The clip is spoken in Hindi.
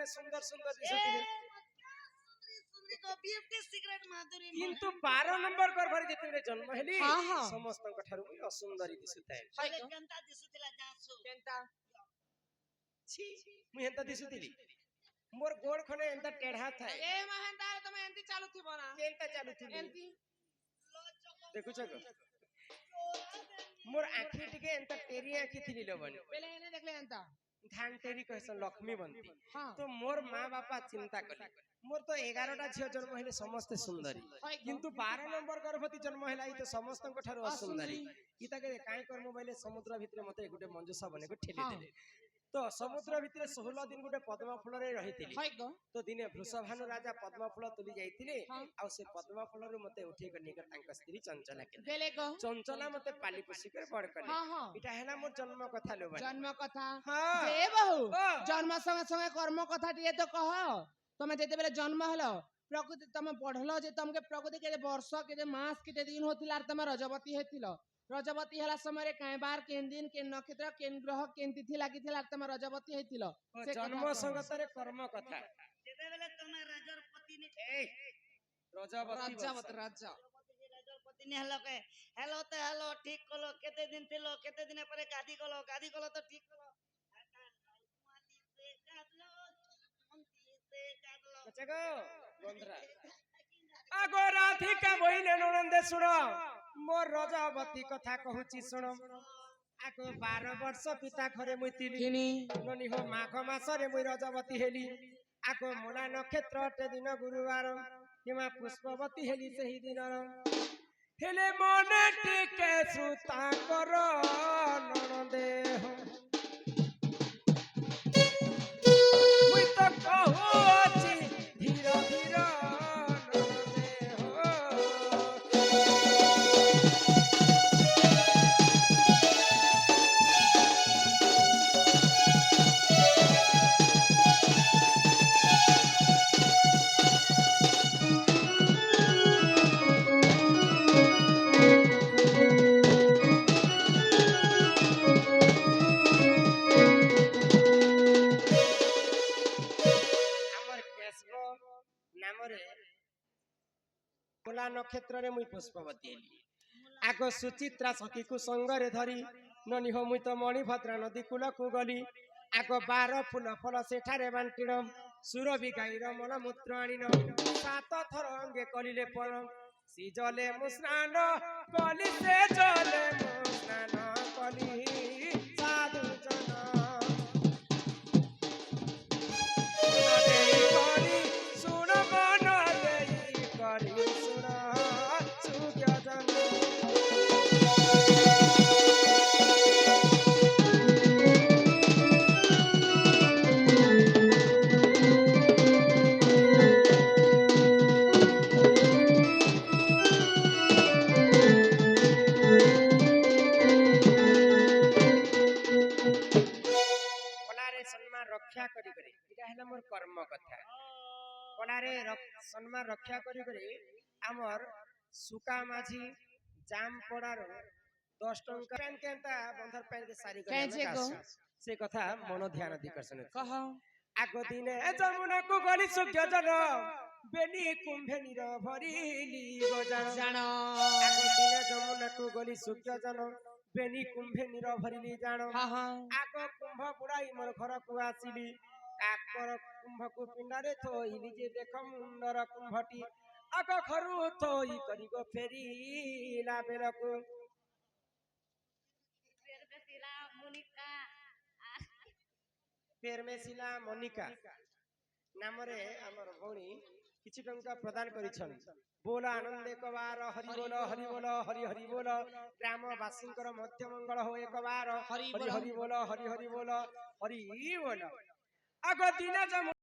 माने सुंदर सुंदर दिसुतिले किंतु 12 नंबर गर्भर जेतेबे जन्म हेली समस्त ठारू मुई असुंदरी दिसुताय केनता दिसुतिला जासु केनता छी मुई हेंता दिसुतिली मोर गोड़ खने एंता टेढ़ा थाए ए महंता तमे एंती चालू थिबो ना केनता चालू थिबी एंती देखुछ को मोर आंखी टिके एंता टेरी आंखी थिली लोबन पहले एने देखले एंता धान टेरी कहसन लक्ष्मी बनती हां तो मोर मां बापा चिंता कले मोर तो 11 टा झियो जन्म हेले समस्त सुंदरी किंतु 12 नंबर गर्भवती जन्म हेलाई तो समस्त ठारू असुंदरी इता के काई कर्म बैले समुद्र भितरे मते गुटे मंजुषा बने को ठेली देले तो समुद्र भितरे 16 दिन गुटे पद्म फूल रे रहितिली तो दिने वृषभानु राजा पद्म फूल तुली जाइतिले आ से पद्म फूल रु मते उठे के निकर तांका स्त्री चंचला के बेले को चंचला मते पाली पोसी कर बड़ करले इटा हेला मोर जन्म कथा लोबा जन्म कथा हां जे बहु जन्म संगे संगे कर्म कथा टिए तो कह तमे जेते बेले जन्म हलो प्रकृति तमे पढ़लो जे तमके प्रकृति के वर्ष के मास के दिन होतिला तमे रजवती हेतिलो रजवती हला समय काई बार केन दिन केन नक्षत्र केन ग्रह केन तिथि लागिथिला तमे रजवती हेतिलो से जन्म संगतरे कर्म कथा जेते बेले तमे राजरपति ने ए रजवती राजा राजरपति ने हेलो तो हेलो ठीक कलो केते दिन थिलो केते दिन परे गादी कलो तो ठीक कलो बचगो बंधरा आगो राधिका बोइले ननंदे सुनो मोर रजवती कथा कहूची सुनो आगो 12 वर्ष पिता घरे मुई तिली ननी हो माघ मास रे मुई रजवती हेली आगो मोला नक्षत्र ते दिन गुरुवार किमा पुष्पवती हेली सही दिन हेले मने टिके सुता करो ननंदे हो मुई तो कहूची धीर धीर ननंदे हो मोला नक्षत्र रे मुई पुष्पवती हेली आगो सुचित्रा सखी को संगरे धरी ननी हो मुई तो मणिभद्रा नदी कूल को गली आगो 12 फूल फल सेठारे बांटिनम सुरभि गाईर मल मूत्र आनिन 7 थर अंगे कलिले परम सी जले मुस्नान कली से जले मुस्नान कली साधु जन सुन मन देई करी सुन सुज्ञ जन रक्षा करी करे इटा हैला मोर कर्म कथा कोलारे सम्मान रक्षा करी करे हमर सुका माझी जाम पड़ार 10 टंका पेन केनता बंधर पेन के सारी करे से कथा मन ध्यान दी करसन कह आगो दिने जमुना को गली सुख्य जन बेनी कुंभे निर भरिली गजान आगो दिने जमुना को गली सुख्य जन बेनी कुंभे निर भरिली जान आगो कुंभ बुड़ाई मोर घर को आसीली आकर कुंभ को पिंडारे थोइली जे देख मुंडर कुंभटी आगो घरु थोई करी गो फेरी ला बेलको पेरमेसिला मोनिका नाम रे हमर भौणी किछि टंका प्रदान करिछन बोल आनंद एक बार हरि बोल हरि बोल हरि हरि बोल ग्रामवासींकर मध्य मंगल हो एक बार हरि हरि बोल हरि हरि बोल हरि बोल आगो दिन